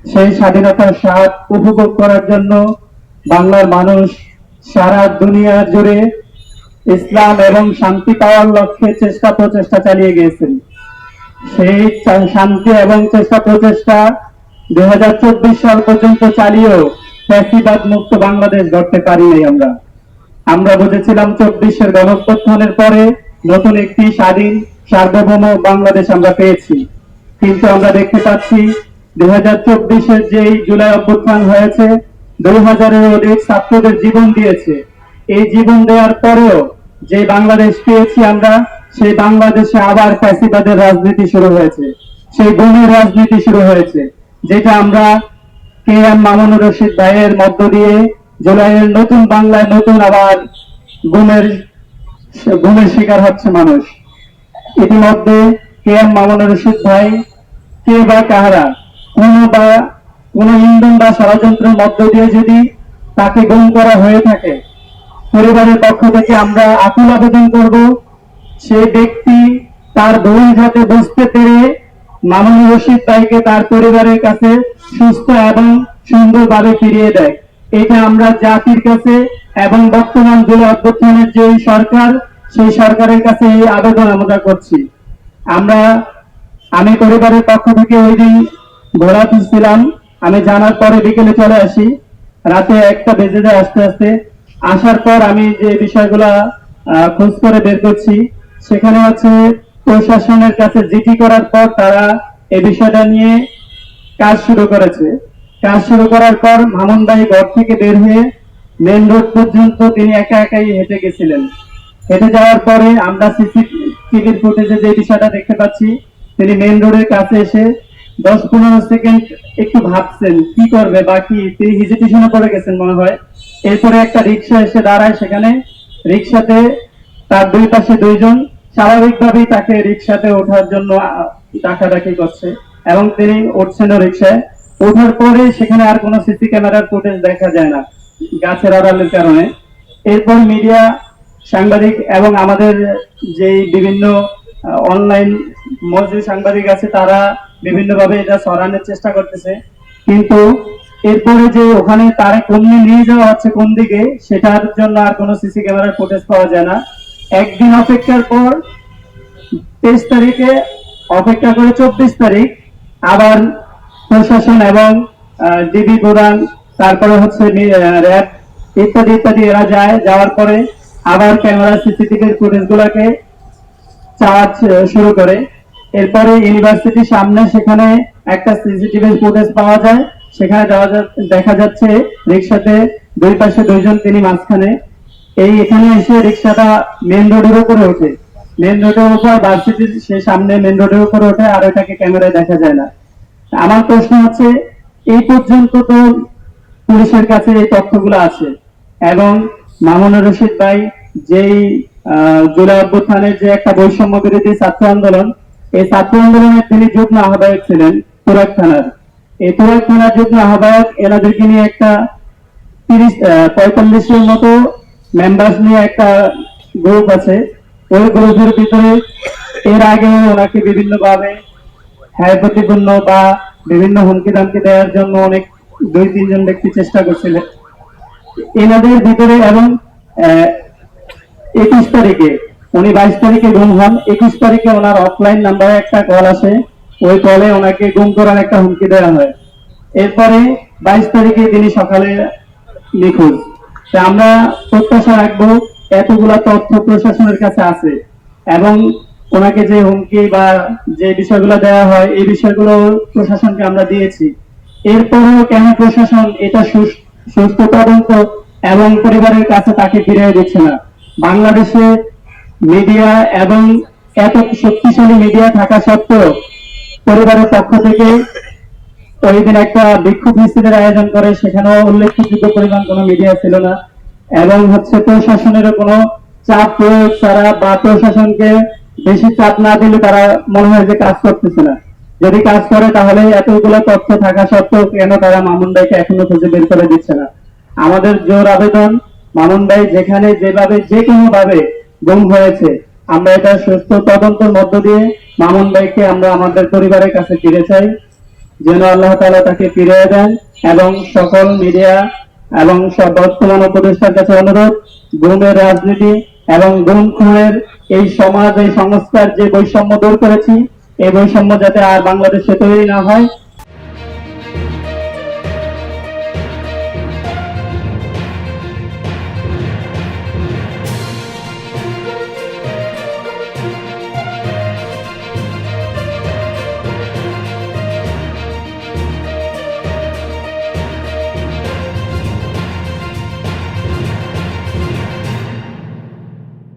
সেই স্বাধীনতার স্বাদ উপভোগ করার জন্য বাংলার মানুষ সারা দুনিয়া জুড়ে ইসলাম এবং শান্তি পাওয়ার লক্ষ্যে চেষ্টা প্রচেষ্টা চালিয়ে গিয়েছেন। সেই শান্তি এবং চেষ্টা প্রচেষ্টা 2024 সাল পর্যন্ত চালিয়েও ফ্যাসিবাদ মুক্ত বাংলাদেশ গড়তে পারিনি। আমরা বুঝেছিলাম 24-এর গণঅভ্যুত্থানের পরে নতুন একটি স্বাধীন সার্বভৌম বাংলাদেশ আমরা পেয়েছি, কিন্তু আমরা দেখতে পাচ্ছি 2024-এর যেই জুলাই অভ্যুত্থান হয়েছে, 2000-এর অধিক ছাত্রদের জীবন দিয়েছে। এই জীবন দেওয়ার পরেও যে বাংলাদেশ পেয়েছি আমরা, সেই বাংলাদেশে আবার ফ্যাসিবাদের রাজনীতি শুরু হয়েছে, সেই গুমের রাজনীতি শুরু হয়েছে, যেটা আমরা কে এম মামুনুর রশিদ ভাইয়ের মধ্য দিয়ে জুলাইয়ের নতুন বাংলায় নতুন আবার গুমের গুমের শিকার হচ্ছে মানুষ। ইতিমধ্যে কে এম মামুনুর রশিদ ভাই কে বা কাহারা কোন ইন্ধন বা ষড়যন্ত্রের মধ্য দিয়ে যদি তাকে গুম করা হয়ে থাকে, পরিবারের পক্ষ থেকে আমরা আকুল আবেদন করব, সে ব্যক্তি তার ভুল যাতে বুঝতে পেরে মামুনুর রশিদ ভাইকে তার পরিবারের কাছে সুস্থ এবং সুন্দরভাবে ফিরিয়ে দেয়। এটা আমরা জাতির কাছে এবং বর্তমান জুলাই অভ্যুত্থানের যে সরকার, সেই সরকারের কাছে এই আবেদন আমরা করছি। আমি পরিবারের পক্ষ থেকে ওই দিন ঘোড়া ছিলাম, আমি জানার পরে বিকেলে চলে আসি, রাতে 1টা বেজে যায় আস্তে আস্তে। আসার পর আমি যে বিষয়গুলা খোঁজ করে বের করছি, সেখানে হচ্ছে প্রশাসনের কাছে জিডি করার পর তারা এই বিষয়টা নিয়ে কাজ শুরু করেছে। কাজ শুরু করার পর মামুন ভাই ঘর থেকে বের হয়ে মেন রোড পর্যন্ত তিনি একা একাই হেঁটে গেছিলেন। হেঁটে যাওয়ার পরে আমরা সিসিটিভির ফুটেজে যে বিষয়টা দেখতে পাচ্ছি, তিনি মেন রোডের কাছে এসে 10-15 সেকেন্ড একটু ভাবছেন কি করবে, বাকি তিনি হেজিটেশনে পড়ে গেছেন মনে হয়। এরপরে একটা রিক্সা এসে দাঁড়ায়, সেখানে রিক্সাতে তার দুই পাশে দুইজন স্বাভাবিকভাবেই তাকে রিক্সাতে ওঠার জন্য ডাকাডাকি করছে এবং তিনি উঠছেন রিক্সায়। ওঠার পরে সেখানে আর কোনো সিসি ক্যামেরার ফুটেজ দেখা যায় না গাছের আড়ালের কারণে। এরপর মিডিয়া, সাংবাদিক এবং আমাদের যে বিভিন্ন অনলাইন মজুর সাংবাদিক আছে, তারা বিভিন্নভাবে এটা ছড়ানোর চেষ্টা করতেছে, কিন্তু এরপরে যে ওখানে তারা কমিয়ে নিয়ে যাওয়া হচ্ছে কোন দিকে, সেটার জন্য আর কোনো সিসি ক্যামেরার ফুটেজ পাওয়া যায় না। একদিন অপেক্ষার পর 23 তারিখে অপেক্ষা করে 24 তারিখ আবার প্রশাসন এবং ডিবি প্রধান, তারপরে হচ্ছে র্যাব ইত্যাদি ইত্যাদি এরা যাওয়ার পরে আবার ক্যামেরা সিসিটিভির ফুটেজ গুলাকে চাওয়া শুরু করে। এরপরে ইউনিভার্সিটির সামনে সেখানে একটা সিসিটিভি ফুটেজ পাওয়া যায়, সেখানে দেখা যাচ্ছে রিক্সাতে দুই পাশে দুইজন, তিনি মাঝখানে। এখানে এসে রিক্সাটা মেন রোডের উপরে ওঠে, মেন রোডের উপর ভার্সিটির সে সামনে মেন রোডের উপরে ওঠে, আর এটাকে ক্যামেরায় দেখা যায় না। আমার প্রশ্ন হচ্ছে, এই পর্যন্ত তো পুলিশের কাছে এই তথ্যগুলো আছে এবং মামুনুর রশিদ ভাই যেই জুলাই অভ্যুত্থানের যে একটা বৈষম্য বিরোধী ছাত্র আন্দোলন, এই ছাত্র আন্দোলনের তিনি যুগ্ম আহ্বায়ক ছিলেন তুরাগ থানার। এই তুরাগ থানার যুগ্ম আহ্বায়ক, এনাদেরকে নিয়ে একটা 45-এর মতো মেম্বার্স নিয়ে একটা গ্রুপ আছে। ওই গ্রুপের ভিতরে এর আগে ওনাকে বিভিন্নভাবে প্রতিপন্ন বা বিভিন্ন হুমকি ধামকি দেওয়ার জন্য অনেক 2-3 জন ব্যক্তি চেষ্টা করছিলেন এনাদের ভিতরে। এবং 21 তারিখে উনি 22 তারিখে গুম হন, 21 তারিখে ওনার অফলাইন নাম্বারে একটা কল আসে, ওই কলে ওনাকে গুম করার একটা হুমকি দেওয়া হয়। এরপরে 22 তারিখে তিনি সকালে নিখোঁজ। আমরা প্রত্যাশা রাখবো, এতগুলা তথ্য প্রশাসনের কাছে আছে এবং ওনাকে যে হুমকি বা যে বিষয়গুলো দেওয়া হয়, এই বিষয়গুলো প্রশাসনকে আমরা দিয়েছি। এরপরেও কেন প্রশাসন এটা সুস্থ তদন্ত এবং পরিবারের কাছে তাকে ফিরিয়ে দিচ্ছে না? বাংলাদেশে মিডিয়া এবং এত শক্তিশালী মিডিয়া থাকা সত্ত্বেও পরিবারের পক্ষ থেকে ওই দিন একটা বিক্ষোভ মিছিলের আয়োজন করে, সেখানেও উল্লেখযোগ্য পরিমাণ কোনো মিডিয়া ছিল না এবং হচ্ছে প্রশাসনেরও কোনো চাপ প্রয়োগ ছাড়া বা প্রশাসনকে বেশি চাপ না দিলে তারা মনে হয় যে কাজ করতেছে না। যদি কাজ করে তাহলে এতগুলো তথ্য থাকা সত্ত্বেও কেন তারা মামুন ভাইকে এখনো খুঁজে বের করে দিচ্ছে না? আমাদের জোর আবেদন, মামুন ভাই যেখানে যেভাবে যে কোনো ভাবে গুম হয়েছে, আমরা এটা সুস্থ তদন্তের মধ্য দিয়ে মামুন ভাইকে আমরা আমাদের পরিবারের কাছে ফিরে চাই। যেন আল্লাহ তাআলা তাকে ফিরিয়ে দেন, এবং সকল মিডিয়া এবং সব বর্তমান উপদেষ্টার কাছে অনুরোধ, গুমের রাজনীতি এবং গুম খুনের এই সমাজ, এই সংস্কার যে বৈষম্য দূর করেছি, এই বৈষম্য যাতে আর বাংলাদেশে তৈরি না হয়